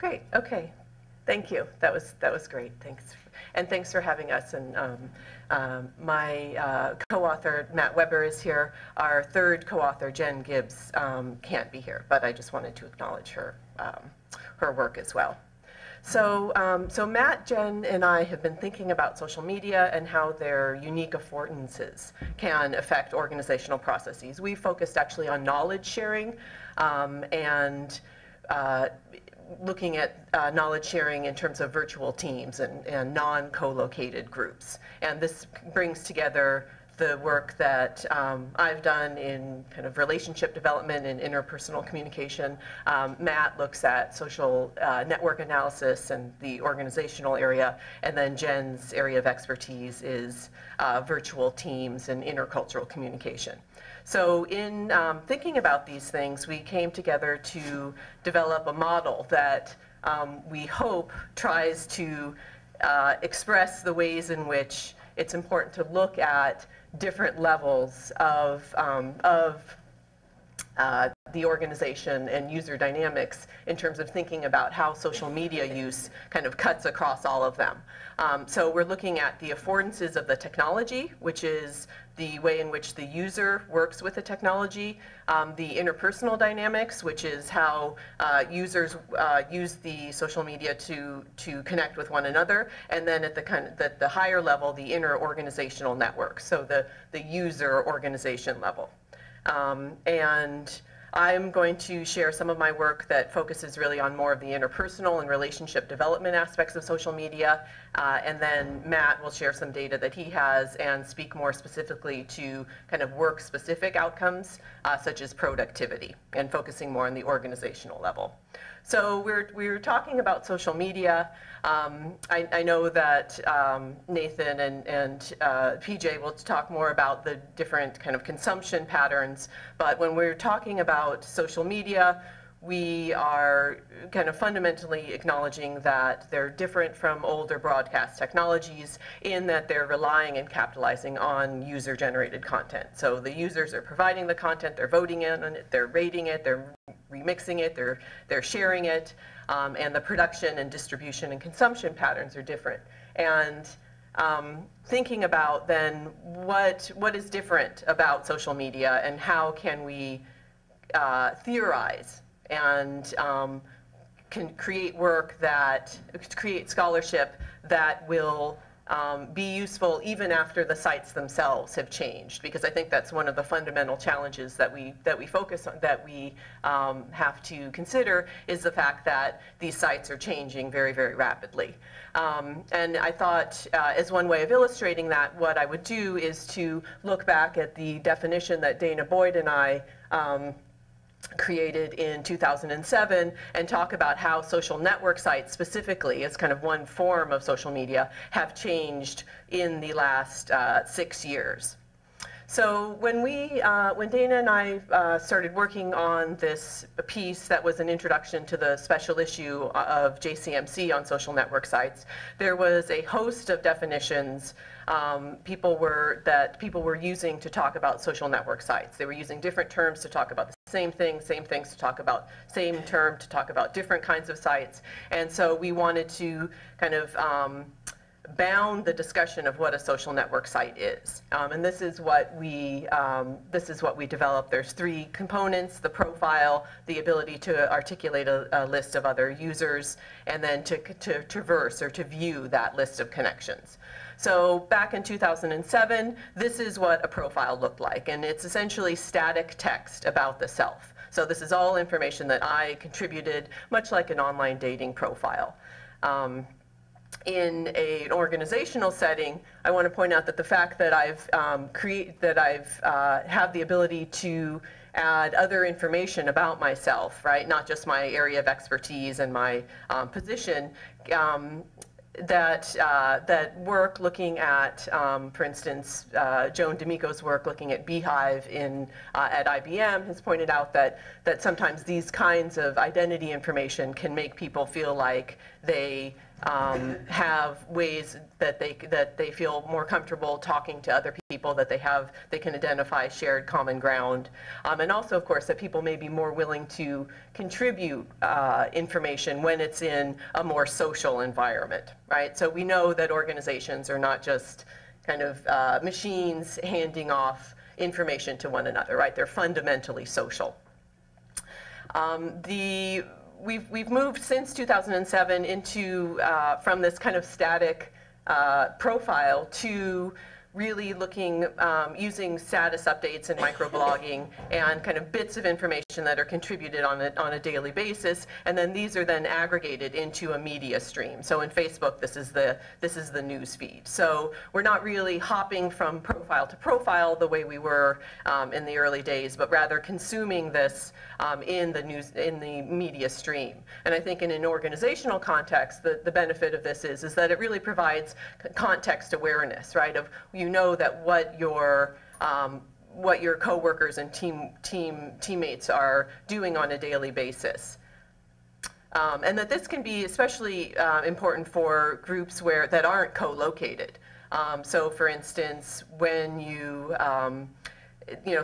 Great. Okay. Thank you. That was great. Thanks, and thanks for having us. And my co-author Matt Weber is here. Our third co-author Jen Gibbs can't be here, but I just wanted to acknowledge her her work as well. So, Matt, Jen, and I have been thinking about social media and how their unique affordances can affect organizational processes. We focused actually on knowledge sharing and looking at knowledge sharing in terms of virtual teams and non-co-located groups. And this brings together the work that I've done in kind of relationship development and interpersonal communication. Matt looks at social network analysis and the organizational area, and then Jen's area of expertise is virtual teams and intercultural communication. So in thinking about these things, we came together to develop a model that we hope tries to express the ways in which it's important to look at different levels of the organization and user dynamics in terms of thinking about how social media use kind of cuts across all of them. So we're looking at the affordances of the technology, which is the way in which the user works with the technology, the interpersonal dynamics, which is how users use the social media to connect with one another, and then at the higher level, the inter-organizational network, so the user organization level. And I'm going to share some of my work that focuses really on more of the interpersonal and relationship development aspects of social media, and then Matt will share some data that he has and speak more specifically to kind of work-specific outcomes, such as productivity, and focusing more on the organizational level. So we're talking about social media. I know that Nathan and PJ will talk more about the different kind of consumption patterns, but when we're talking about social media, we are kind of fundamentally acknowledging that they're different from older broadcast technologies in that they're relying and capitalizing on user-generated content. So the users are providing the content, they're voting in on it, they're rating it, they're remixing it, they're sharing it, and the production and distribution and consumption patterns are different. And thinking about then what is different about social media and how can we theorize and can create work that, create scholarship that will be useful even after the sites themselves have changed, because I think that's one of the fundamental challenges that we focus on, that we have to consider, is the fact that these sites are changing very, very rapidly. And I thought, as one way of illustrating that, what I would do is to look back at the definition that Dana Boyd and I created in 2007 and talk about how social network sites specifically, as kind of one form of social media, have changed in the last 6 years. So when Dana and I started working on this piece that was an introduction to the special issue of JCMC on social network sites, there was a host of definitions people were using to talk about social network sites. They were using different terms to talk about the same things to talk about, same term to talk about different kinds of sites. And so we wanted to kind of bound the discussion of what a social network site is. And this is what we developed. There's 3 components: the profile, the ability to articulate a list of other users, and then to traverse or to view that list of connections. So back in 2007, this is what a profile looked like, and it's essentially static text about the self. So this is all information that I contributed, much like an online dating profile. In an organizational setting, I want to point out that the fact that I've have the ability to add other information about myself, right, not just my area of expertise and my position, that work looking at, for instance, Joan D'Amico's work looking at Beehive at IBM has pointed out that sometimes these kinds of identity information can make people feel like they have ways that they feel more comfortable talking to other people, that they can identify shared common ground, and also, of course, that people may be more willing to contribute information when it's in a more social environment, right? So we know that organizations are not just kind of machines handing off information to one another, right? They're fundamentally social. We've moved since 2007 into, from this kind of static profile to really looking, using status updates and microblogging and kind of bits of information that are contributed on a daily basis, and then these are then aggregated into a media stream. So in Facebook, this is the news feed. So we're not really hopping from profile to profile the way we were in the early days, but rather consuming this in the media stream. And I think in an organizational context, the benefit of this is that it really provides context awareness, right? Of you know that what your coworkers and teammates are doing on a daily basis. And that this can be especially important for groups that aren't co-located. So for instance, when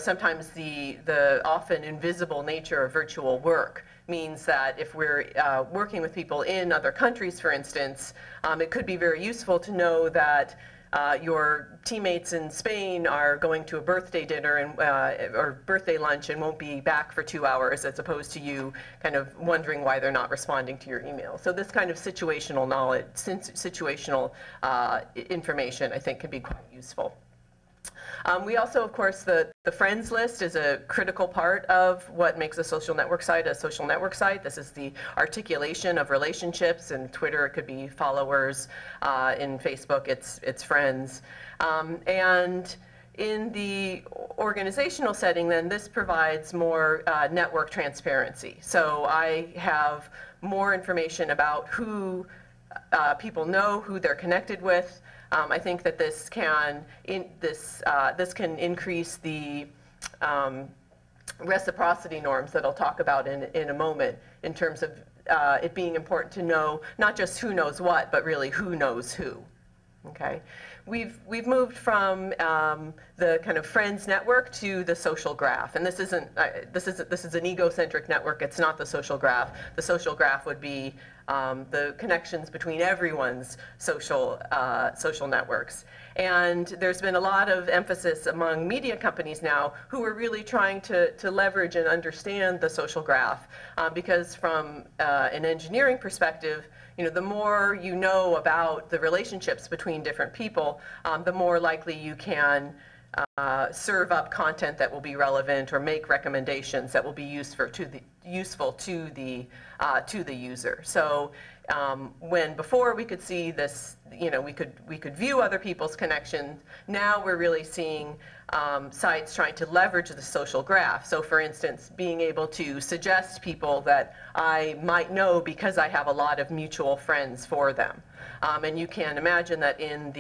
sometimes the often invisible nature of virtual work means that if we're working with people in other countries, for instance, it could be very useful to know that your teammates in Spain are going to a birthday dinner or birthday lunch and won't be back for 2 hours, as opposed to you kind of wondering why they're not responding to your email. So this kind of situational knowledge, situational information, I think, can be quite useful. We also, of course, the friends list is a critical part of what makes a social network site a social network site. This is the articulation of relationships. In Twitter, it could be followers. In Facebook, it's friends. And in the organizational setting, then, this provides more network transparency. So I have more information about who people know, who they're connected with. I think that this can increase the reciprocity norms that I'll talk about in a moment, in terms of it being important to know not just who knows what, but really who knows who. Okay, we've moved from the kind of friends network to the social graph, and this is an egocentric network. It's not the social graph. The social graph would be the connections between everyone's social networks. And there's been a lot of emphasis among media companies now who are really trying to leverage and understand the social graph, because from an engineering perspective, the more you know about the relationships between different people, the more likely you can serve up content that will be relevant or make recommendations that will be useful to the user. So when before we could see this, we could view other people's connections. Now we're really seeing sites trying to leverage the social graph. So for instance, being able to suggest people that I might know because I have a lot of mutual friends for them. And you can imagine that in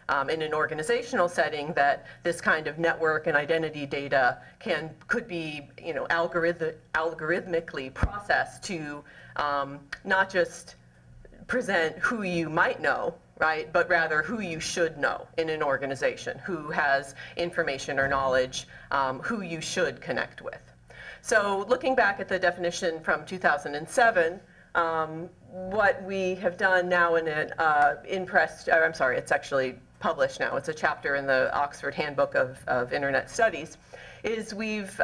an organizational setting, that this kind of network and identity data could be algorithmically processed to not just present who you might know, right, but rather who you should know in an organization, who has information or knowledge, who you should connect with. So looking back at the definition from 2007, what we have done now in it's actually published now, it's a chapter in the Oxford Handbook of Internet Studies, is we've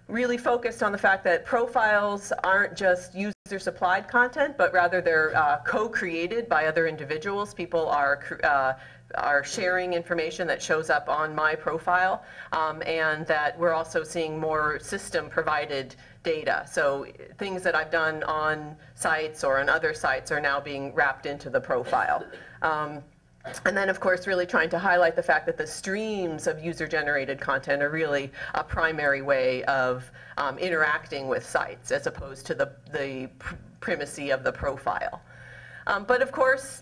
really focused on the fact that profiles aren't just user-supplied content, but rather they're co-created by other individuals. People are sharing information that shows up on my profile, and that we're also seeing more system-provided data. So things that I've done on sites or on other sites are now being wrapped into the profile. And then, of course, really trying to highlight the fact that the streams of user-generated content are really a primary way of interacting with sites, as opposed to the primacy of the profile. But of course,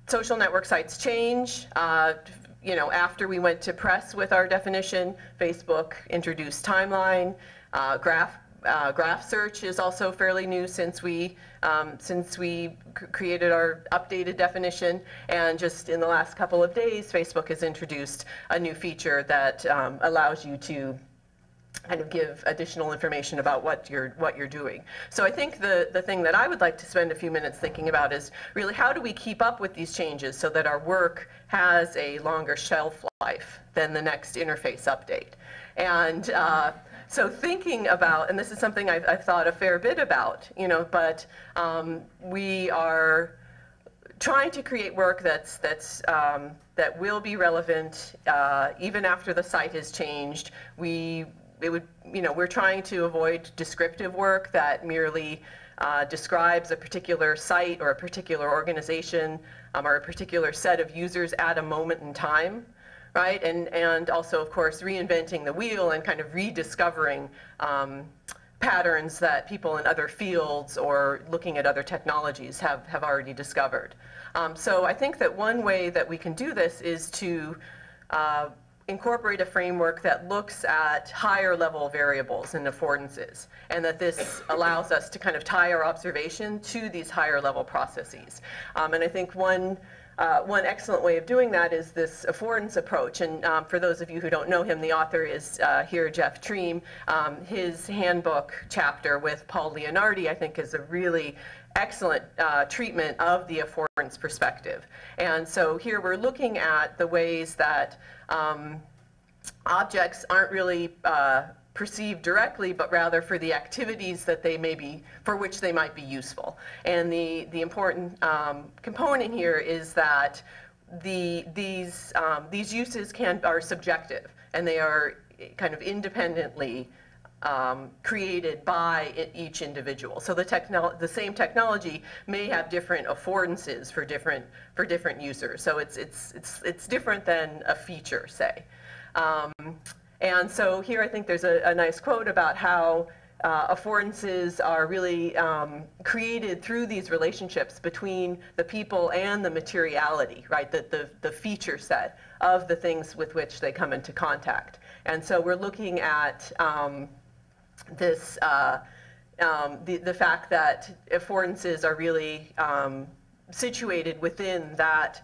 social network sites change. After we went to press with our definition, Facebook introduced timeline, graph graph search is also fairly new since we created our updated definition, and just in the last couple of days, Facebook has introduced a new feature that allows you to kind of give additional information about what you're doing. So I think the thing that I would like to spend a few minutes thinking about is really how do we keep up with these changes so that our work has a longer shelf life than the next interface update. And so thinking about, and this is something I've thought a fair bit about, you know, but we are trying to create work that will be relevant even after the site has changed. We're trying to avoid descriptive work that merely describes a particular site or a particular organization or a particular set of users at a moment in time, right? And also, of course, reinventing the wheel and kind of rediscovering patterns that people in other fields or looking at other technologies have already discovered. So I think that one way that we can do this is to incorporate a framework that looks at higher level variables in affordances, and that this allows us to kind of tie our observation to these higher level processes. And I think one excellent way of doing that is this affordance approach. And for those of you who don't know him, the author is here, Jeff Treem. His handbook chapter with Paul Leonardi, I think, is a really excellent treatment of the affordance perspective. And so here we're looking at the ways that objects aren't really perceived directly, but rather for the activities that they may be, for which they might be useful. And the important component here is that these uses are subjective, and they are kind of independently created by each individual. So the same technology may have different affordances for different users. So it's different than a feature, say. And so here I think there's a nice quote about how affordances are really created through these relationships between the people and the materiality, right? The feature set of the things with which they come into contact. And so we're looking at this, the fact that affordances are really situated within that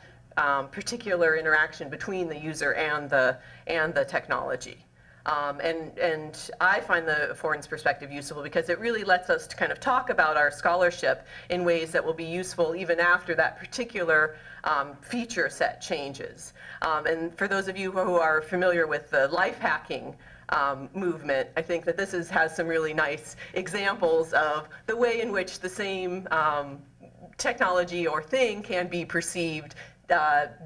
particular interaction between the user and the technology. And I find the affordance perspective useful because it really lets us to kind of talk about our scholarship in ways that will be useful even after that particular feature set changes. And for those of you who are familiar with the life hacking movement, I think that this has some really nice examples of the way in which the same technology or thing can be perceived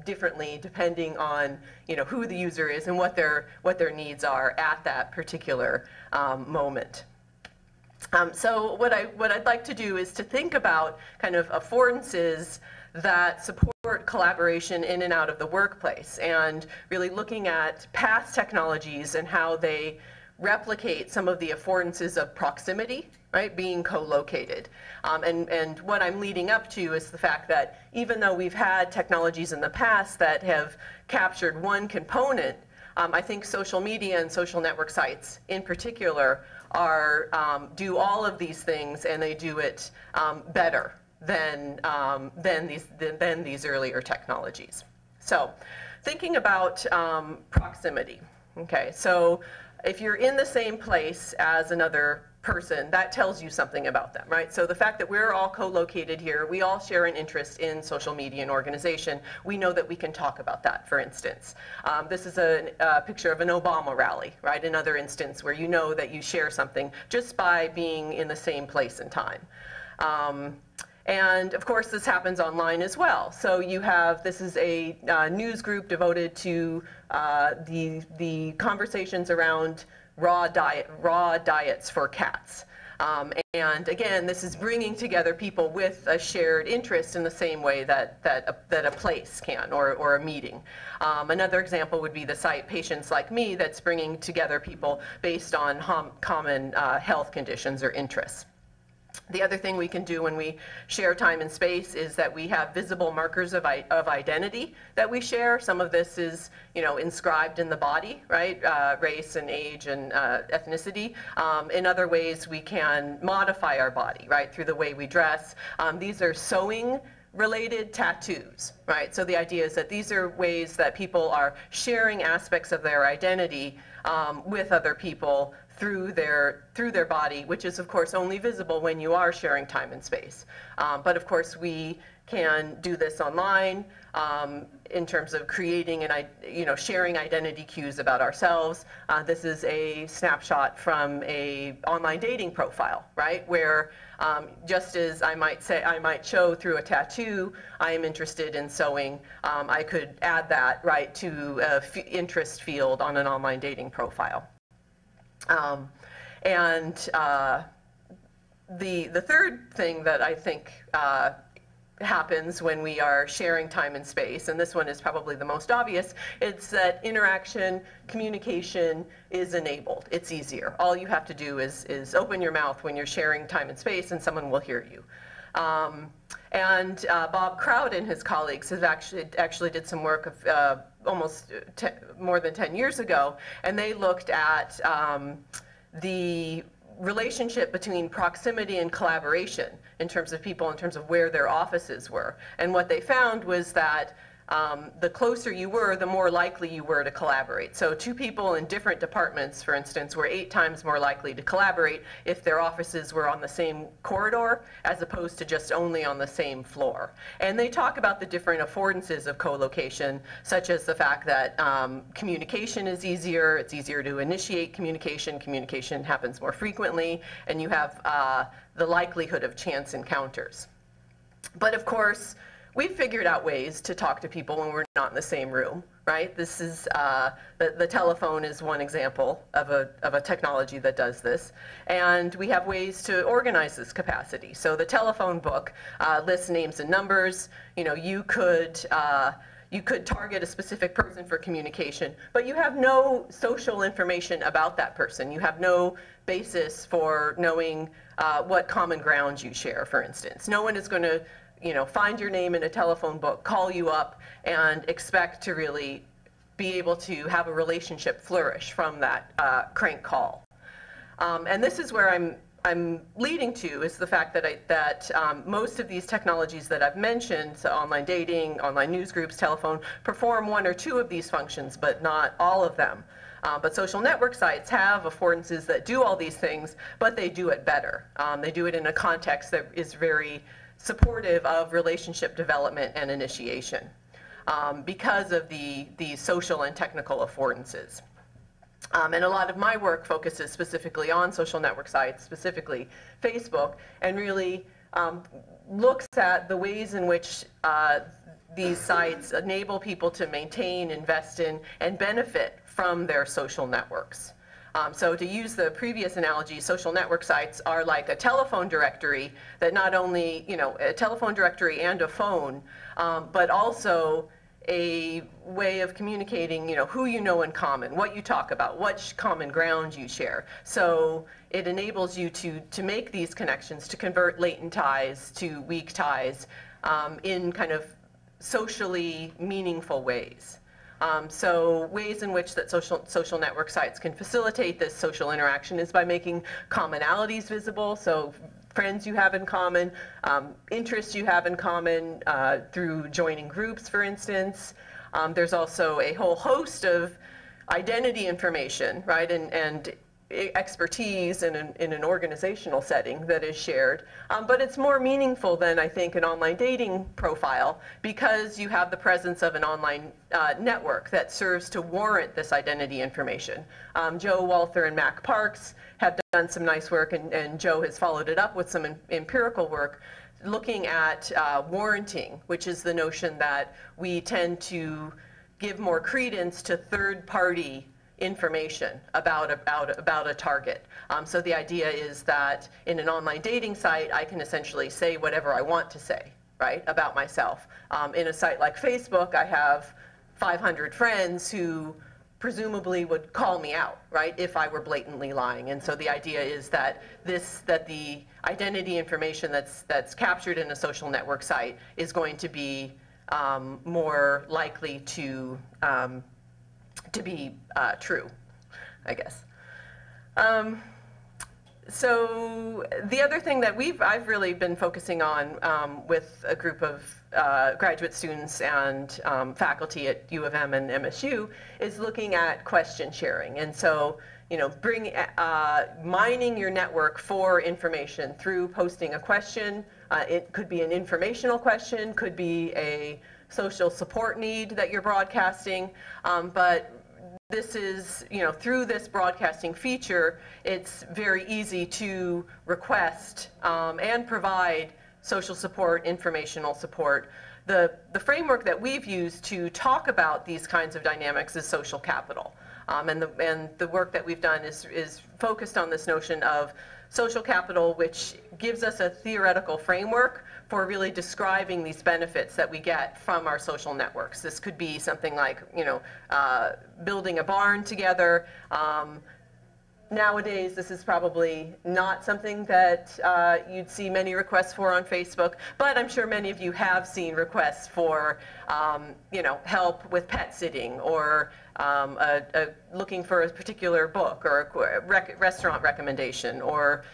differently depending on who the user is and what their needs are at that particular moment. So what I'd like to do is to think about kind of affordances that support collaboration in and out of the workplace, and really looking at past technologies and how they replicate some of the affordances of proximity, right, being co-located. And what I'm leading up to is the fact that even though we've had technologies in the past that have captured one component, I think social media and social network sites in particular do all of these things, and they do it better than these earlier technologies. So thinking about proximity, okay, so if you're in the same place as another person, that tells you something about them, right? So the fact that we're all co-located here, we all share an interest in social media and organization, we know that we can talk about that, for instance. This is a picture of an Obama rally, right? Another instance where you know that you share something just by being in the same place and time. And of course, this happens online as well. So you have, this is a news group devoted to the conversations around raw diets for cats. And again, this is bringing together people with a shared interest in the same way that a place can, or a meeting. Another example would be the site Patients Like Me, that's bringing together people based on common health conditions or interests. The other thing we can do when we share time and space is that we have visible markers of identity that we share. Some of this is, inscribed in the body, right? Race and age and ethnicity. In other ways, we can modify our body, right? Through the way we dress. These are sewing related tattoos, right? So the idea is that these are ways that people are sharing aspects of their identity with other people through their body, which is of course only visible when you are sharing time and space. But of course we can do this online in terms of creating and sharing identity cues about ourselves. This is a snapshot from a online dating profile, right? Where just as I might show through a tattoo, I am interested in sewing, I could add that right to an interest field on an online dating profile. The third thing that I think happens when we are sharing time and space, and this one is probably the most obvious, it's that interaction, communication is enabled. It's easier. All you have to do is open your mouth when you're sharing time and space and someone will hear you. Bob Kraut and his colleagues have actually did some work of almost more than 10 years ago, and they looked at the relationship between proximity and collaboration in terms of people, in terms of where their offices were. And what they found was that the closer you were, the more likely you were to collaborate. So two people in different departments, for instance, were 8 times more likely to collaborate if their offices were on the same corridor as opposed to just only on the same floor. And they talk about the different affordances of co-location, such as the fact that communication is easier, it's easier to initiate communication, communication happens more frequently, and you have the likelihood of chance encounters. But of course, we've figured out ways to talk to people when we're not in the same room, right? This is, the telephone is one example of a technology that does this. And we have ways to organize this capacity. So the telephone book lists names and numbers. You could target a specific person for communication, but you have no social information about that person. You have no basis for knowing what common ground you share, for instance. No one is going to find your name in a telephone book, call you up, and expect to really be able to have a relationship flourish from that crank call. And this is where I'm leading to, is the fact that most of these technologies that I've mentioned, so online dating, online news groups, telephone, perform 1 or 2 of these functions, but not all of them. But social network sites have affordances that do all these things, but they do it better. They do it in a context that is very supportive of relationship development and initiation because of the social and technical affordances. And a lot of my work focuses specifically on social network sites, specifically Facebook, and really looks at the ways in which these sites enable people to maintain, invest in, and benefit from their social networks. So to use the previous analogy, social network sites are like a telephone directory that not only, a telephone directory and a phone, but also a way of communicating, who you know in common, what you talk about, what common ground you share. So it enables you to make these connections, to convert latent ties to weak ties in kind of socially meaningful ways. So ways in which that social network sites can facilitate this social interaction is by making commonalities visible. So friends you have in common, interests you have in common through joining groups, for instance. There's also a whole host of identity information, right, and expertise in an organizational setting that is shared. But it's more meaningful than, I think, an online dating profile because you have the presence of an online network that serves to warrant this identity information. Joe Walther and Mac Parks have done some nice work, and Joe has followed it up with some empirical work looking at warranting, which is the notion that we tend to give more credence to third-party information about a target. So the idea is that in an online dating site, I can essentially say whatever I want to say, right, about myself. In a site like Facebook, I have 500 friends who presumably would call me out, right, if I were blatantly lying. And so the idea is that the identity information that's captured in a social network site is going to be more likely to be true, I guess. So the other thing that I've really been focusing on with a group of graduate students and faculty at U of M and MSU is looking at question sharing. And so, you know, mining your network for information through posting a question. It could be an informational question, could be a social support need that you're broadcasting, but this is, you know, through this broadcasting feature, it's very easy to request and provide social support, informational support. The framework that we've used to talk about these kinds of dynamics is social capital. And the work that we've done is focused on this notion of social capital, which gives us a theoretical framework for really describing these benefits that we get from our social networks. This could be something like, you know, building a barn together. Nowadays, this is probably not something that you'd see many requests for on Facebook, but I'm sure many of you have seen requests for, you know, help with pet sitting, or looking for a particular book, or a restaurant recommendation, or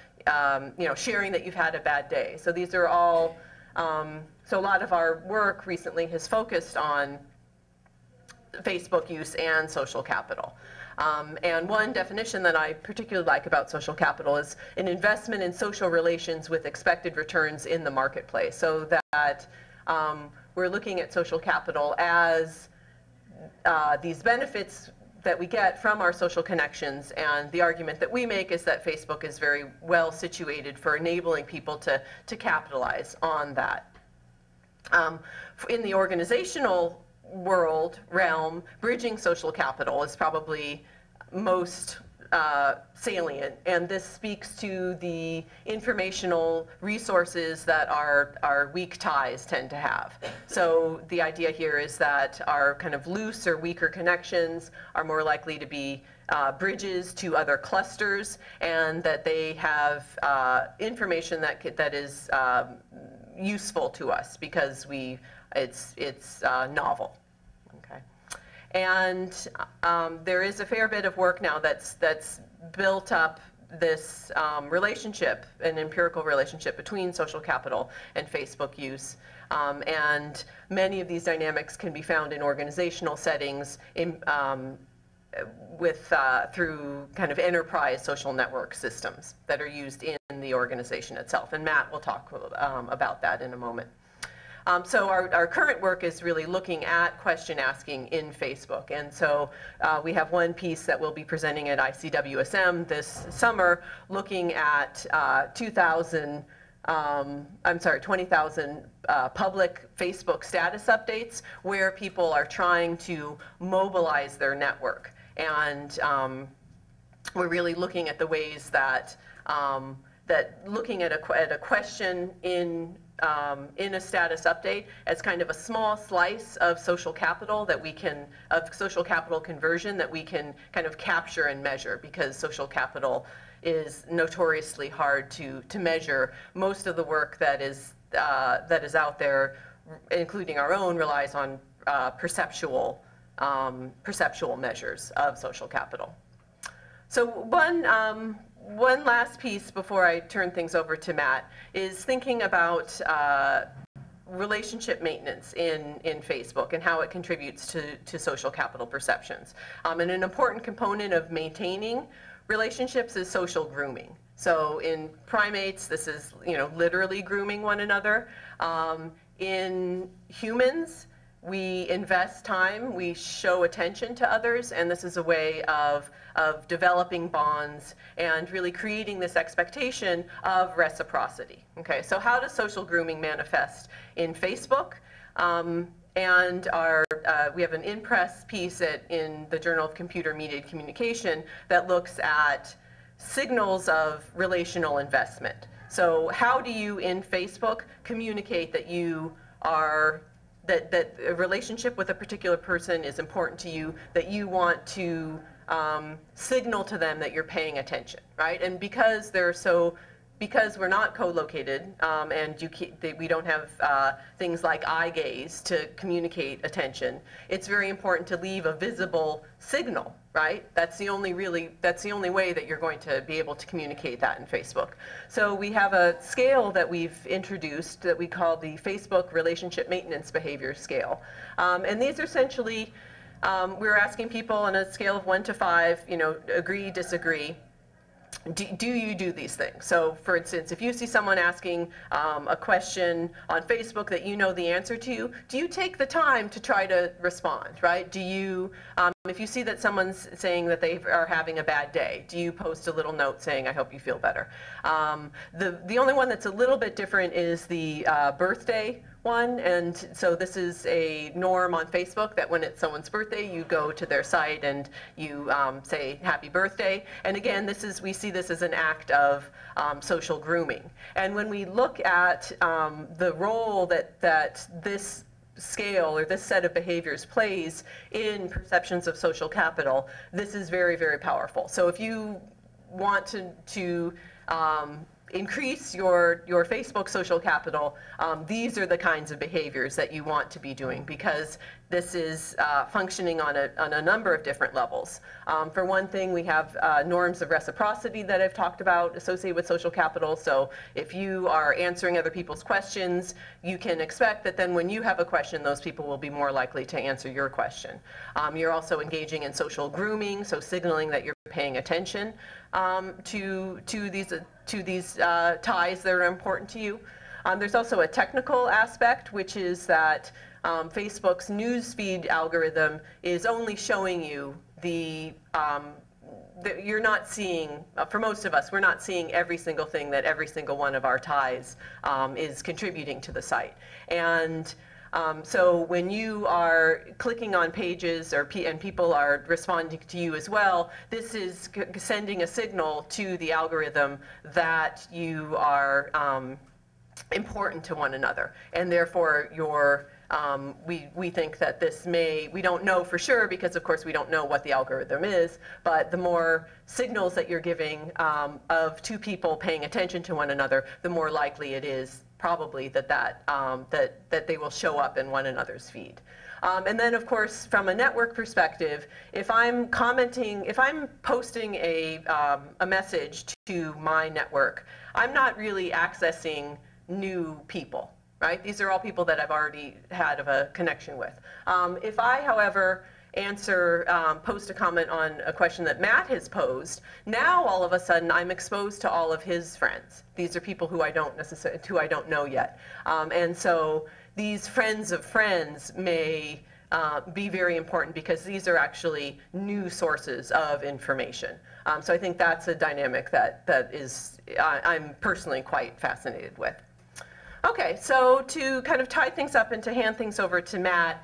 you know, sharing that you've had a bad day. So these are all, so a lot of our work recently has focused on Facebook use and social capital. And one definition that I particularly like about social capital is an investment in social relations with expected returns in the marketplace. So that we're looking at social capital as these benefits that we get from our social connections, and the argument that we make is that Facebook is very well situated for enabling people to capitalize on that. In the organizational realm, bridging social capital is probably most salient, and this speaks to the informational resources that our weak ties tend to have. So the idea here is that our kind of loose or weaker connections are more likely to be bridges to other clusters, and that they have information that is useful to us because it's novel. And there is a fair bit of work now that's built up this relationship, an empirical relationship between social capital and Facebook use. And many of these dynamics can be found in organizational settings through kind of enterprise social network systems that are used in the organization itself. And Matt will talk about that in a moment. So our current work is really looking at question asking in Facebook. And so we have one piece that we'll be presenting at ICWSM this summer, looking at 20,000 public Facebook status updates where people are trying to mobilize their network. And we're really looking at the ways that looking at a question in a status update as kind of a small slice of social capital of social capital conversion that we can kind of capture and measure, because social capital is notoriously hard to measure. Most of the work that is out there, including our own, relies on perceptual measures of social capital. So one last piece before I turn things over to Matt is thinking about relationship maintenance in Facebook and how it contributes to social capital perceptions. And an important component of maintaining relationships is social grooming. So in primates, this is, you know, literally grooming one another. In humans, we invest time, we show attention to others, and this is a way of developing bonds and really creating this expectation of reciprocity. Okay, so how does social grooming manifest in Facebook? And we have an in-press piece in the Journal of Computer Mediated Communication that looks at signals of relational investment. So how do you, in Facebook, communicate that you are that a relationship with a particular person is important to you, that you want to signal to them that you're paying attention, right? And because because we're not co-located and we don't have things like eye gaze to communicate attention, it's very important to leave a visible signal, right? That's the only way that you're going to be able to communicate that in Facebook. So we have a scale that we've introduced that we call the Facebook Relationship Maintenance Behavior Scale. And these are essentially, we're asking people on a scale of 1 to 5, agree, disagree. Do you do these things? So, for instance, if you see someone asking a question on Facebook that you know the answer to, do you take the time to try to respond, right? Do you, if you see that someone's saying that they are having a bad day, do you post a little note saying, I hope you feel better? The only one that's a little bit different is the birthday one, and so this is a norm on Facebook that when it's someone's birthday, you go to their site and you say happy birthday. And again, we see this as an act of social grooming. And when we look at the role that this scale or this set of behaviors plays in perceptions of social capital, this is very, very powerful. So if you want to increase your Facebook social capital, these are the kinds of behaviors that you want to be doing, because this is functioning on a number of different levels. For one thing, we have norms of reciprocity that I've talked about associated with social capital. So if you are answering other people's questions, you can expect that then when you have a question, those people will be more likely to answer your question. You're also engaging in social grooming, so signaling that you're paying attention to these ties that are important to you. There's also a technical aspect, which is that Facebook's newsfeed algorithm is only showing you you're not seeing, for most of us, we're not seeing every single thing that every single one of our ties is contributing to the site. And so when you are clicking on pages and people are responding to you as well, this is sending a signal to the algorithm that you are important to one another. And therefore, we think that we don't know for sure, because of course we don't know what the algorithm is, but the more signals that you're giving of two people paying attention to one another, the more likely it is probably that they will show up in one another's feed. And then, of course, from a network perspective, if I'm posting a message to my network, I'm not really accessing new people, right? These are all people that I've already had a connection with. If I, however, post a comment on a question that Matt has posed, now all of a sudden I'm exposed to all of his friends. These are people who I don't know yet. And so these friends of friends may be very important, because these are actually new sources of information. So I think that's a dynamic that I'm personally quite fascinated with. Okay, so to kind of tie things up and to hand things over to Matt,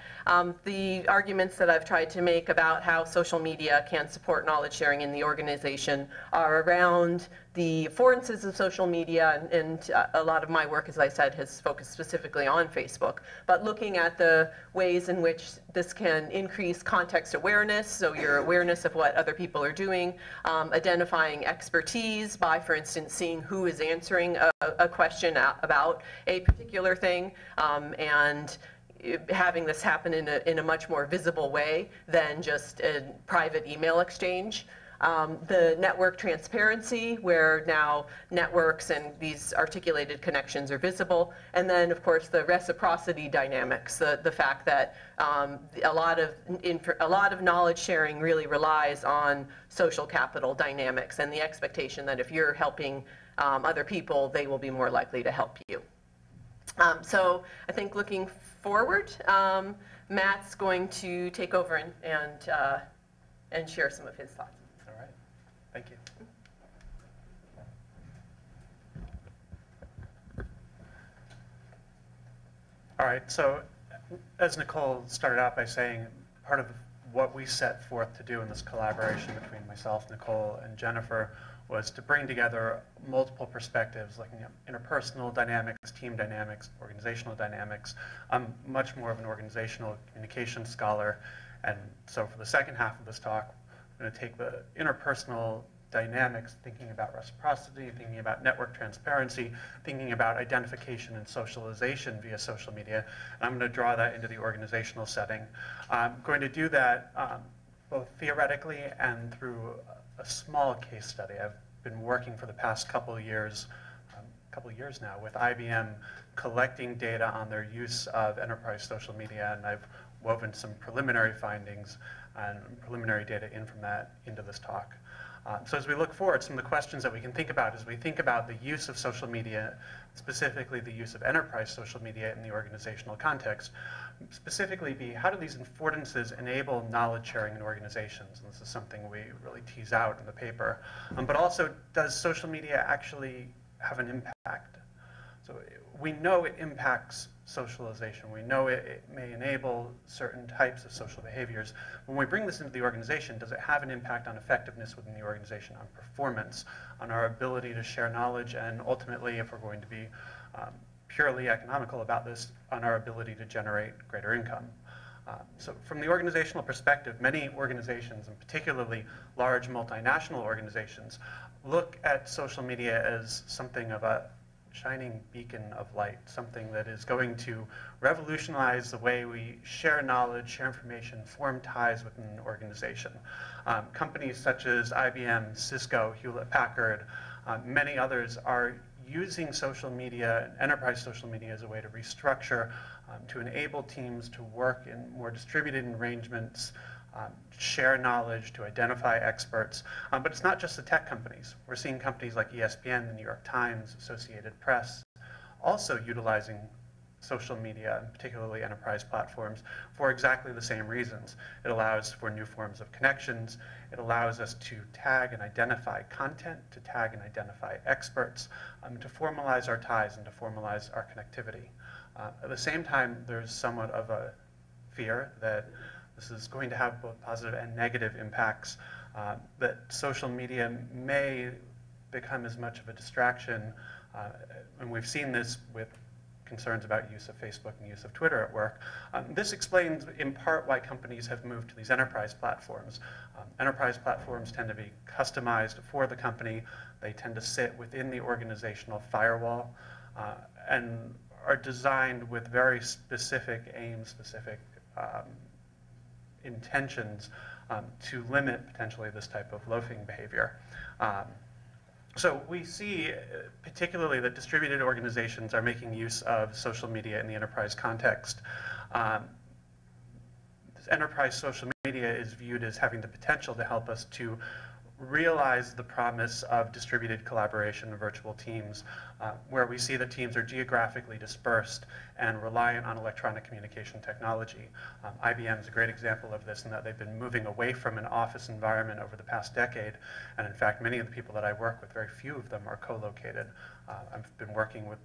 the arguments that I've tried to make about how social media can support knowledge sharing in the organization are around the affordances of social media, and a lot of my work, as I said, has focused specifically on Facebook, but looking at the ways in which this can increase context awareness, so your awareness of what other people are doing, identifying expertise by, for instance, seeing who is answering a question about a particular thing, and having this happen in a much more visible way than just a private email exchange. The network transparency, where now networks and these articulated connections are visible. And then, of course, the reciprocity dynamics, the fact that a lot of knowledge sharing really relies on social capital dynamics, and the expectation that if you're helping other people, they will be more likely to help you. So I think looking forward, Matt's going to take over and share some of his thoughts. All right. Thank you. All right. So as Nicole started out by saying, part of what we set forth to do in this collaboration between myself, Nicole, and Jennifer was to bring together multiple perspectives, looking at interpersonal dynamics, team dynamics, organizational dynamics. I'm much more of an organizational communication scholar, and so for the second half of this talk, I'm going to take the interpersonal dynamics, thinking about reciprocity, thinking about network transparency, thinking about identification and socialization via social media, and I'm going to draw that into the organizational setting. I'm going to do that both theoretically and through a small case study. I've been working for the past couple of years now with IBM, collecting data on their use of enterprise social media, and I've woven some preliminary findings and preliminary data in from that into this talk. So as we look forward, some of the questions that we can think about as we think about the use of social media, specifically the use of enterprise social media in the organizational context, specifically be how do these affordances enable knowledge sharing in organizations? And this is something we really tease out in the paper. But also, does social media actually have an impact? So we know it impacts socialization. We know it may enable certain types of social behaviors. When we bring this into the organization, does it have an impact on effectiveness within the organization, on performance, on our ability to share knowledge, and ultimately, if we're going to be purely economical about this, on our ability to generate greater income? So from the organizational perspective, many organizations, and particularly large multinational organizations, look at social media as something of a shining beacon of light, something that is going to revolutionize the way we share knowledge, share information, form ties within an organization. Companies such as IBM, Cisco, Hewlett-Packard, many others are using social media, enterprise social media, as a way to restructure, to enable teams to work in more distributed arrangements, share knowledge, to identify experts. But it's not just the tech companies. We're seeing companies like ESPN, the New York Times, Associated Press, also utilizing social media, and particularly enterprise platforms, for exactly the same reasons. It allows for new forms of connections. It allows us to tag and identify content, to tag and identify experts, to formalize our ties and to formalize our connectivity. At the same time, there's somewhat of a fear that this is going to have both positive and negative impacts, that social media may become as much of a distraction, and we've seen this with concerns about use of Facebook and use of Twitter at work. This explains in part why companies have moved to these enterprise platforms. Enterprise platforms tend to be customized for the company. They tend to sit within the organizational firewall and are designed with very specific aims, specific intentions to limit potentially this type of loafing behavior. So we see particularly that distributed organizations are making use of social media in the enterprise context. Enterprise social media is viewed as having the potential to help us to realize the promise of distributed collaboration in virtual teams, where we see that teams are geographically dispersed and reliant on electronic communication technology. IBM is a great example of this in that they've been moving away from an office environment over the past decade, and in fact, many of the people that I work with, very few of them are co-located. I've been working with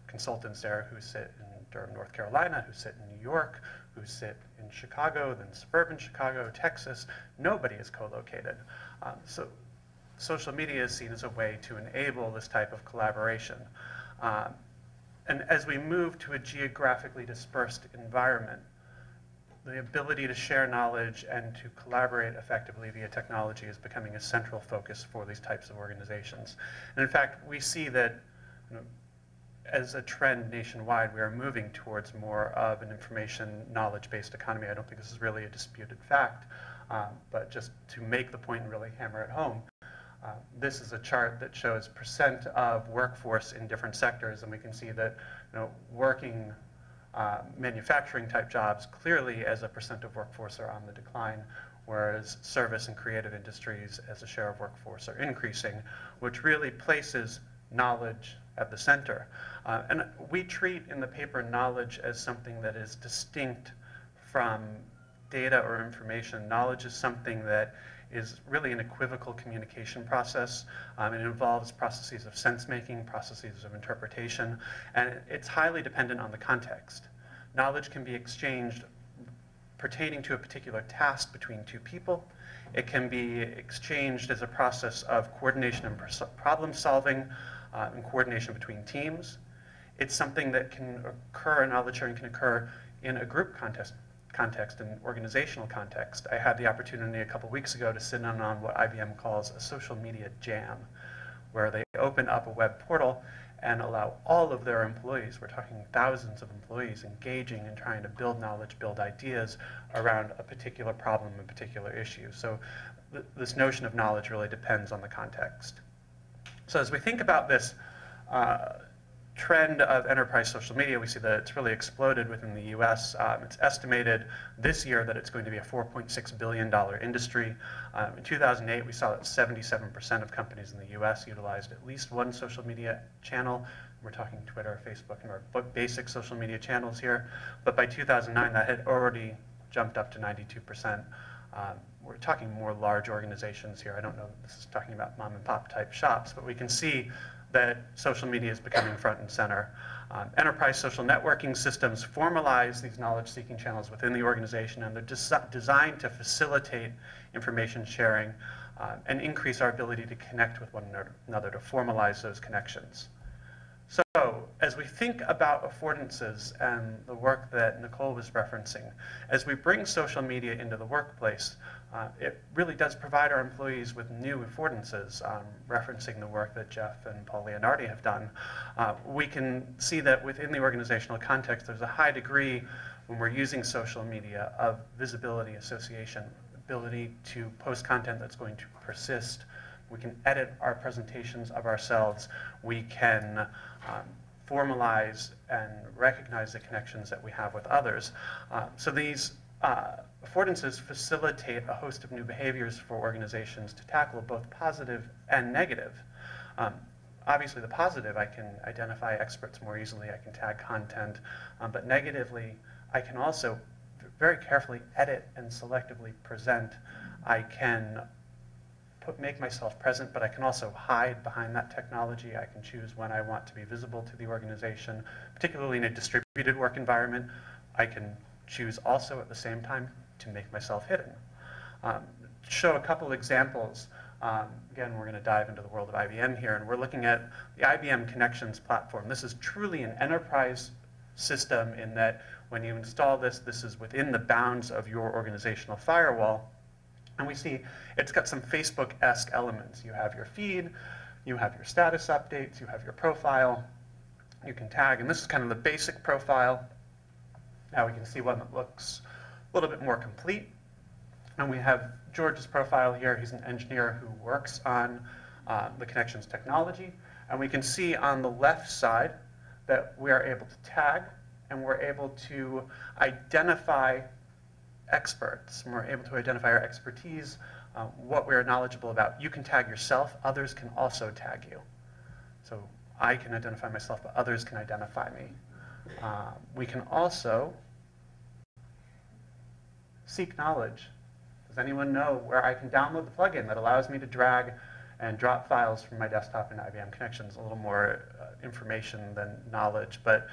consultants there who sit in Durham, North Carolina, who sit in New York, who sit in Chicago, then suburban Chicago, Texas. Nobody is co-located. So social media is seen as a way to enable this type of collaboration. And as we move to a geographically dispersed environment, the ability to share knowledge and to collaborate effectively via technology is becoming a central focus for these types of organizations. And in fact, we see that, as a trend nationwide, we are moving towards more of an information knowledge-based economy. I don't think this is really a disputed fact, but just to make the point and really hammer it home, this is a chart that shows percent of workforce in different sectors, and we can see that working manufacturing type jobs clearly as a percent of workforce are on the decline, whereas service and creative industries as a share of workforce are increasing, which really places knowledge at the center. And we treat in the paper knowledge as something that is distinct from data or information. Knowledge is something that is really an equivocal communication process. It involves processes of sense-making, processes of interpretation, and it's highly dependent on the context. Knowledge can be exchanged pertaining to a particular task between two people. It can be exchanged as a process of coordination and problem solving and coordination between teams. It's something that can occur, knowledge sharing can occur in a group context, an organizational context. I had the opportunity a couple weeks ago to sit in on what IBM calls a social media jam, where they open up a web portal and allow all of their employees, we're talking thousands of employees, engaging and trying to build knowledge, build ideas around a particular problem, a particular issue. So this notion of knowledge really depends on the context. So as we think about this trend of enterprise social media, we see that it's really exploded within the US. It's estimated this year that it's going to be a $4.6 billion industry. In 2008, we saw that 77% of companies in the US utilized at least one social media channel. We're talking Twitter, Facebook, and our basic social media channels here. But by 2009, that had already jumped up to 92%. We're talking more large organizations here. I don't know if this is talking about mom and pop type shops, but we can see that social media is becoming front and center. Enterprise social networking systems formalize these knowledge-seeking channels within the organization, and they're designed to facilitate information sharing and increase our ability to connect with one another, to formalize those connections. So, as we think about affordances and the work that Nicole was referencing, as we bring social media into the workplace, it really does provide our employees with new affordances. Referencing the work that Jeff and Paul Leonardi have done, we can see that within the organizational context, there's a high degree, when we're using social media, of visibility, association, ability to post content that's going to persist. We can edit our presentations of ourselves. We can formalize and recognize the connections that we have with others. So these affordances facilitate a host of new behaviors for organizations to tackle both positive and negative. Obviously the positive, I can identify experts more easily, I can tag content, but negatively, I can also very carefully edit and selectively present. I can make myself present, but I can also hide behind that technology. I can choose when I want to be visible to the organization, particularly in a distributed work environment. I can choose also at the same time to make myself hidden. Show a couple examples. Again, we're going to dive into the world of IBM here, and we're looking at the IBM Connections platform. This is truly an enterprise system in that when you install this, this is within the bounds of your organizational firewall. And we see it's got some Facebook-esque elements. You have your feed, you have your status updates, you have your profile, you can tag, and this is kind of the basic profile. Now we can see one that looks a little bit more complete. And we have George's profile here. He's an engineer who works on the Connections technology. And we can see on the left side that we are able to tag, and we're able to identify experts, and we're able to identify our expertise, what we're knowledgeable about. You can tag yourself, others can also tag you. So I can identify myself, but others can identify me. We can also seek knowledge. Does anyone know where I can download the plugin that allows me to drag and drop files from my desktop into IBM Connections? A little more information than knowledge, but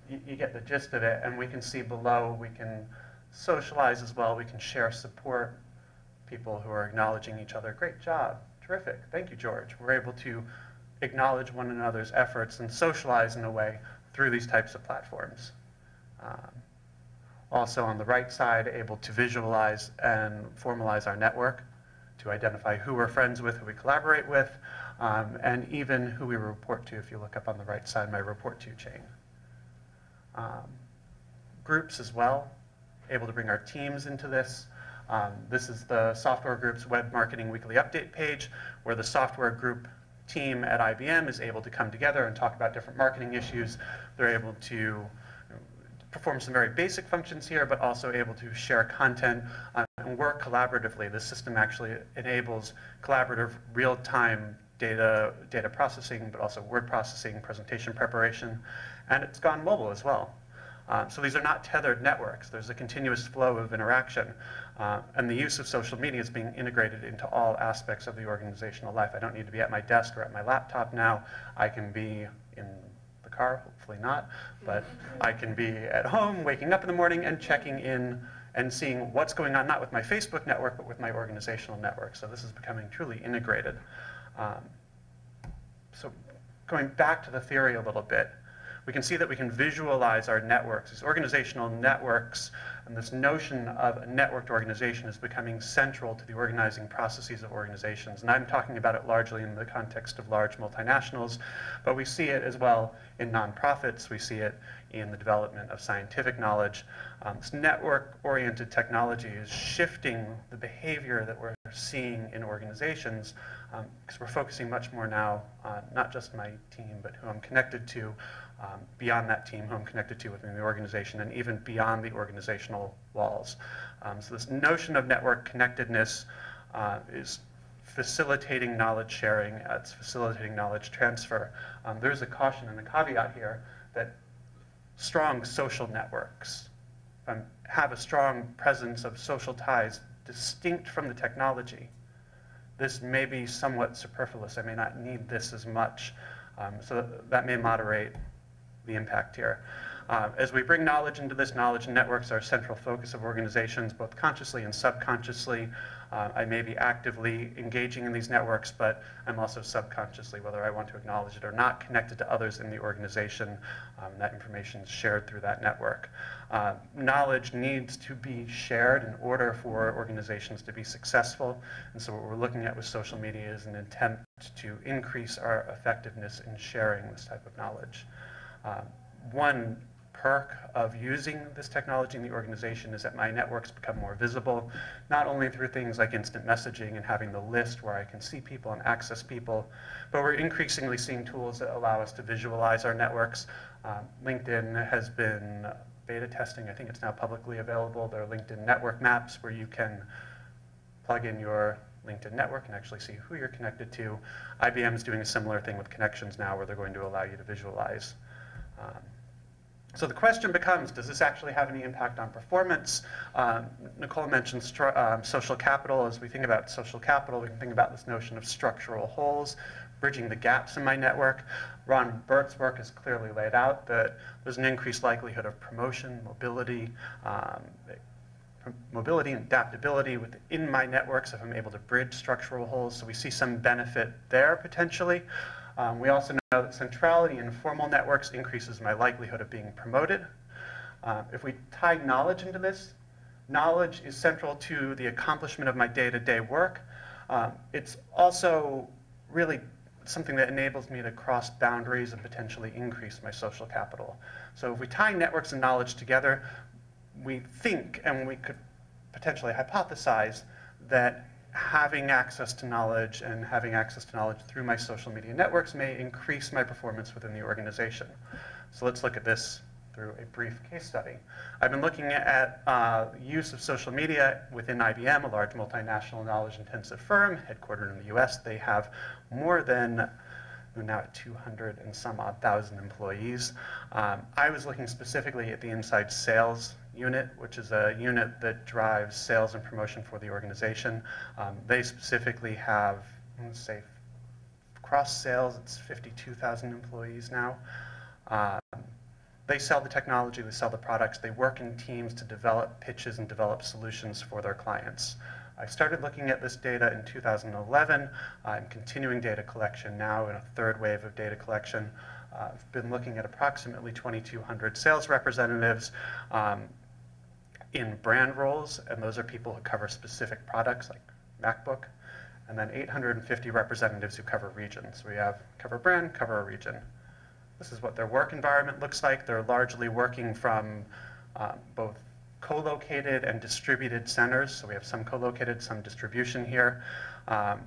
you get the gist of it. And we can see below, we can socialize as well. We can share support, people who are acknowledging each other. Great job, terrific, thank you, George. We're able to acknowledge one another's efforts and socialize in a way through these types of platforms. Also on the right side, able to visualize and formalize our network, to identify who we're friends with, who we collaborate with, and even who we report to. If you look up on the right side, my report to chain. Groups as well, able to bring our teams into this. This is the Software Group's Web Marketing Weekly Update page, where the software group team at IBM is able to come together and talk about different marketing issues. They're able to perform some very basic functions here, but also able to share content and work collaboratively. This system actually enables collaborative, real-time data processing, but also word processing, presentation preparation, and it's gone mobile as well. So these are not tethered networks. There's a continuous flow of interaction, and the use of social media is being integrated into all aspects of the organizational life. I don't need to be at my desk or at my laptop now. I can be in car, hopefully not, but I can be at home, waking up in the morning and checking in and seeing what's going on, not with my Facebook network, but with my organizational network. So this is becoming truly integrated. So going back to the theory a little bit, we can see that we can visualize our networks, these organizational networks, and this notion of a networked organization is becoming central to the organizing processes of organizations. And I'm talking about it largely in the context of large multinationals, but we see it as well in nonprofits. We see it in the development of scientific knowledge. This network-oriented technology is shifting the behavior that we're seeing in organizations, because we're focusing much more now on not just my team, but who I'm connected to, beyond that team, who I'm connected to within the organization, and even beyond the organizational walls. So this notion of network connectedness is facilitating knowledge sharing, it's facilitating knowledge transfer. There's a caution and a caveat here that strong social networks have a strong presence of social ties distinct from the technology. This may be somewhat superfluous. I may not need this as much. So that may moderate the impact here. As we bring knowledge into this, knowledge networks are a central focus of organizations, both consciously and subconsciously. I may be actively engaging in these networks, but I'm also subconsciously, whether I want to acknowledge it or not, connected to others in the organization. That information is shared through that network. Knowledge needs to be shared in order for organizations to be successful. And so what we're looking at with social media is an attempt to increase our effectiveness in sharing this type of knowledge. One perk of using this technology in the organization is that my networks become more visible, not only through things like instant messaging and having the list where I can see people and access people, but we're increasingly seeing tools that allow us to visualize our networks. LinkedIn has been beta testing. I think it's now publicly available. There are LinkedIn network maps where you can plug in your LinkedIn network and actually see who you're connected to. IBM is doing a similar thing with Connections now, where they're going to allow you to visualize. So the question becomes, does this actually have any impact on performance? Nicole mentioned social capital. As we think about social capital, we can think about this notion of structural holes, bridging the gaps in my network. Ron Burt's work has clearly laid out that there's an increased likelihood of promotion, mobility and adaptability within my networks if I'm able to bridge structural holes. So we see some benefit there potentially. We also know that centrality in formal networks increases my likelihood of being promoted. If we tie knowledge into this, knowledge is central to the accomplishment of my day-to-day work. It's also really something that enables me to cross boundaries and potentially increase my social capital. So if we tie networks and knowledge together, we think, and we could potentially hypothesize, that having access to knowledge and having access to knowledge through my social media networks may increase my performance within the organization. So let's look at this through a brief case study. I've been looking at use of social media within IBM, a large multinational knowledge-intensive firm headquartered in the US. They have more than, we're now at 200 and some odd thousand employees. I was looking specifically at the inside sales unit, which is a unit that drives sales and promotion for the organization. They specifically have, let's say, cross sales, it's 52,000 employees now. They sell the technology, they sell the products, they work in teams to develop pitches and develop solutions for their clients. I started looking at this data in 2011. I'm continuing data collection now in a third wave of data collection. I've been looking at approximately 2,200 sales representatives in brand roles, and those are people who cover specific products like MacBook, and then 850 representatives who cover regions. We have cover brand, cover a region. This is what their work environment looks like. They're largely working from both co-located and distributed centers. So we have some co-located, some distribution here. I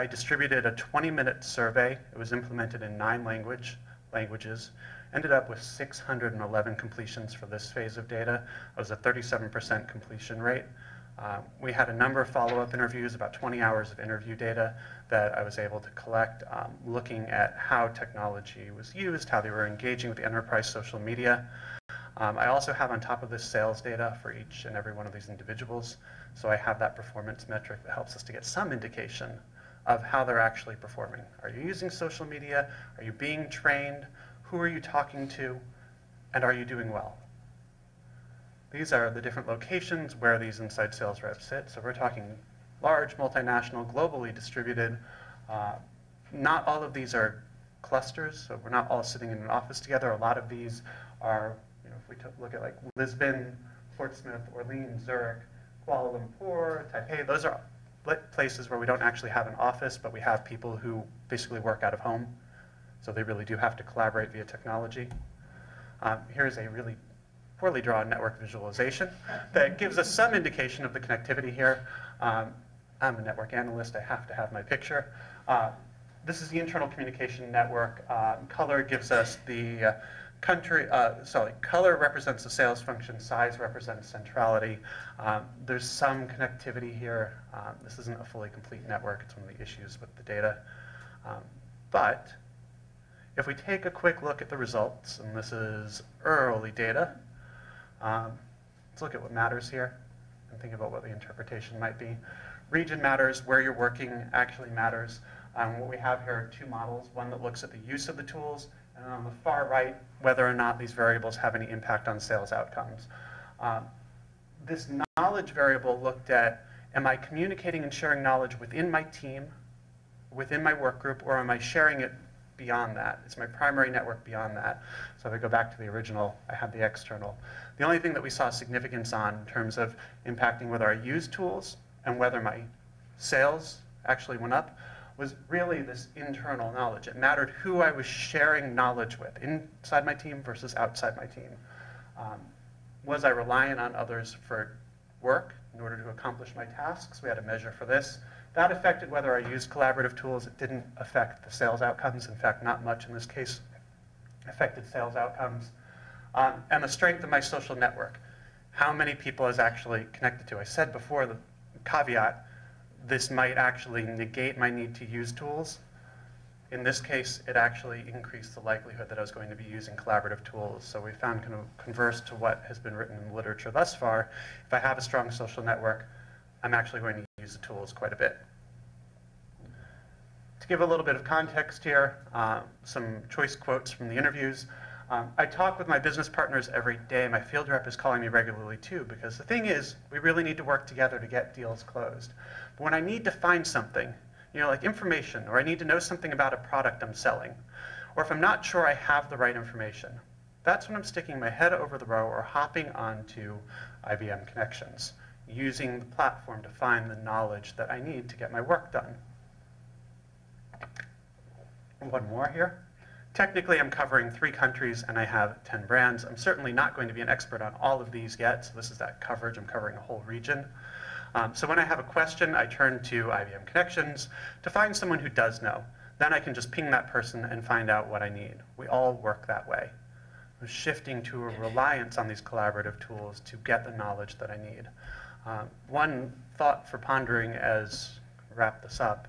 distributed a 20-minute survey. It was implemented in 9 languages. Ended up with 611 completions for this phase of data. It was a 37% completion rate. We had a number of follow-up interviews, about 20 hours of interview data that I was able to collect, looking at how technology was used, how they were engaging with the enterprise social media. I also have on top of this sales data for each and every one of these individuals. So I have that performance metric that helps us to get some indication of how they're actually performing. Are you using social media? Are you being trained? Who are you talking to? And are you doing well? These are the different locations where these inside sales reps sit. So we're talking large, multinational, globally distributed. Not all of these are clusters, so we're not all sitting in an office together. A lot of these are, if we look at like Lisbon, Portsmouth, Orleans, Zurich, Kuala Lumpur, Taipei, those are places where we don't actually have an office, but we have people who basically work out of home. So they really do have to collaborate via technology. Here's a really poorly drawn network visualization that gives us some indication of the connectivity here. I'm a network analyst, I have to have my picture. This is the internal communication network. Color gives us the color represents the sales function, size represents centrality. There's some connectivity here. This isn't a fully complete network, it's one of the issues with the data. But if we take a quick look at the results, and this is early data, let's look at what matters here and think about what the interpretation might be. Region matters, where you're working actually matters. What we have here are two models, one that looks at the use of the tools, and on the far right, whether or not these variables have any impact on sales outcomes. This knowledge variable looked at, am I communicating and sharing knowledge within my team, within my work group, or am I sharing it beyond that? It's my primary network beyond that. So if I go back to the original, I have the external. The only thing that we saw significance on in terms of impacting whether I use tools and whether my sales actually went up was really this internal knowledge. It mattered who I was sharing knowledge with, inside my team versus outside my team. Was I reliant on others for work in order to accomplish my tasks? We had a measure for this. That affected whether I used collaborative tools. It didn't affect the sales outcomes. In fact, not much in this case affected sales outcomes. And the strength of my social network. How many people I was actually connected to. I said before, the caveat, this might actually negate my need to use tools. In this case, it actually increased the likelihood that I was going to be using collaborative tools. So we found, kind of converse to what has been written in the literature thus far, if I have a strong social network, I'm actually going to use the tools quite a bit. To give a little bit of context here, some choice quotes from the interviews. I talk with my business partners every day. My field rep is calling me regularly too, because the thing is, we really need to work together to get deals closed. But when I need to find something, like information, or I need to know something about a product I'm selling, or if I'm not sure I have the right information, that's when I'm sticking my head over the row or hopping onto IBM Connections, using the platform to find the knowledge that I need to get my work done. One more here. Technically, I'm covering 3 countries and I have 10 brands. I'm certainly not going to be an expert on all of these yet, so this is that coverage. I'm covering a whole region. So when I have a question, I turn to IBM Connections to find someone who does know. Then I can just ping that person and find out what I need. We all work that way. We're shifting to a reliance on these collaborative tools to get the knowledge that I need. One thought for pondering as I wrap this up.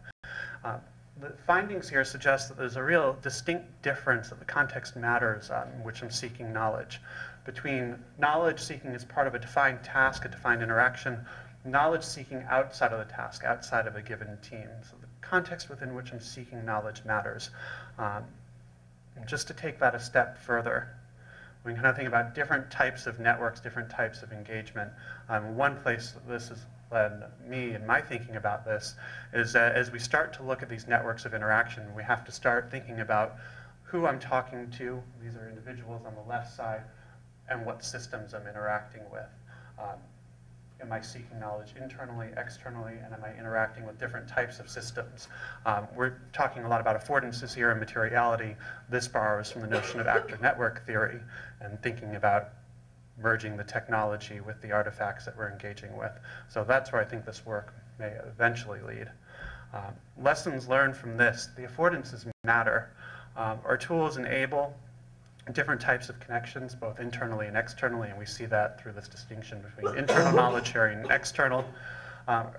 The findings here suggest that there's a real distinct difference that the context matters on which I'm seeking knowledge. Between knowledge seeking as part of a defined task, a defined interaction, knowledge seeking outside of the task, outside of a given team. So the context within which I'm seeking knowledge matters. And just to take that a step further, we can kind of think about different types of networks, different types of engagement. One place that this has led me in my thinking about this is as we start to look at these networks of interaction, we have to start thinking about who I'm talking to. These are individuals on the left side, and what systems I'm interacting with. Am I seeking knowledge internally, externally, and am I interacting with different types of systems? We're talking a lot about affordances here and materiality. This borrows from the notion of actor network theory and thinking about merging the technology with the artifacts that we're engaging with. So that's where I think this work may eventually lead. Lessons learned from this: the affordances matter. Our tools enable different types of connections, both internally and externally, and we see that through this distinction between internal knowledge sharing and external.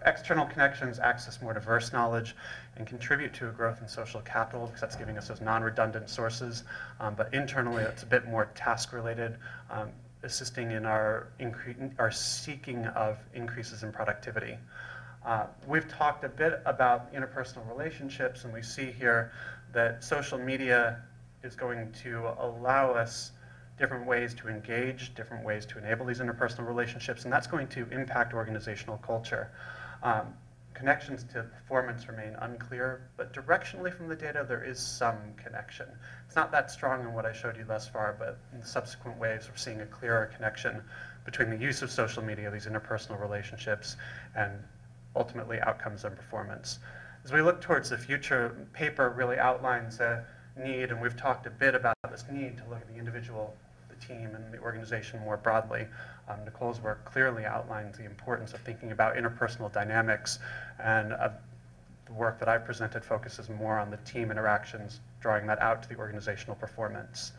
External connections access more diverse knowledge and contribute to a growth in social capital, because that's giving us those non-redundant sources. But internally, it's a bit more task-related, assisting in our seeking of increases in productivity. We've talked a bit about interpersonal relationships, and we see here that social media is going to allow us different ways to engage, different ways to enable these interpersonal relationships, and that's going to impact organizational culture. Connections to performance remain unclear, but directionally from the data, there is some connection. It's not that strong in what I showed you thus far, but in the subsequent waves, we're seeing a clearer connection between the use of social media, these interpersonal relationships, and ultimately outcomes and performance. As we look towards the future, the paper really outlines a need, and we've talked a bit about this need to look at the individual, the team, and the organization more broadly. Nicole's work clearly outlines the importance of thinking about interpersonal dynamics, and the work that I presented focuses more on the team interactions, drawing that out to the organizational performance.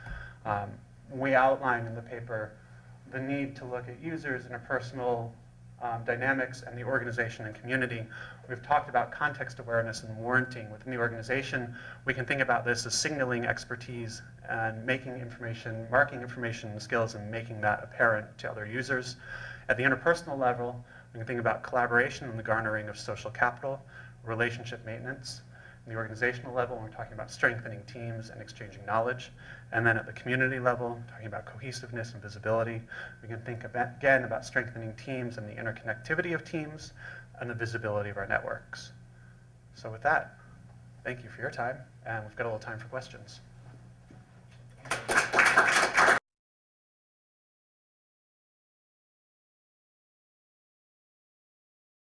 We outline in the paper the need to look at users, interpersonal dynamics, and the organization and community. We've talked about context awareness and warranting. Within the organization, we can think about this as signaling expertise and making information, marking information and skills, and making that apparent to other users. At the interpersonal level, we can think about collaboration and the garnering of social capital, relationship maintenance. In the organizational level, we're talking about strengthening teams and exchanging knowledge. And then at the community level, talking about cohesiveness and visibility. We can think again about strengthening teams and the interconnectivity of teams and the visibility of our networks. So with that, thank you for your time, and we've got a little time for questions.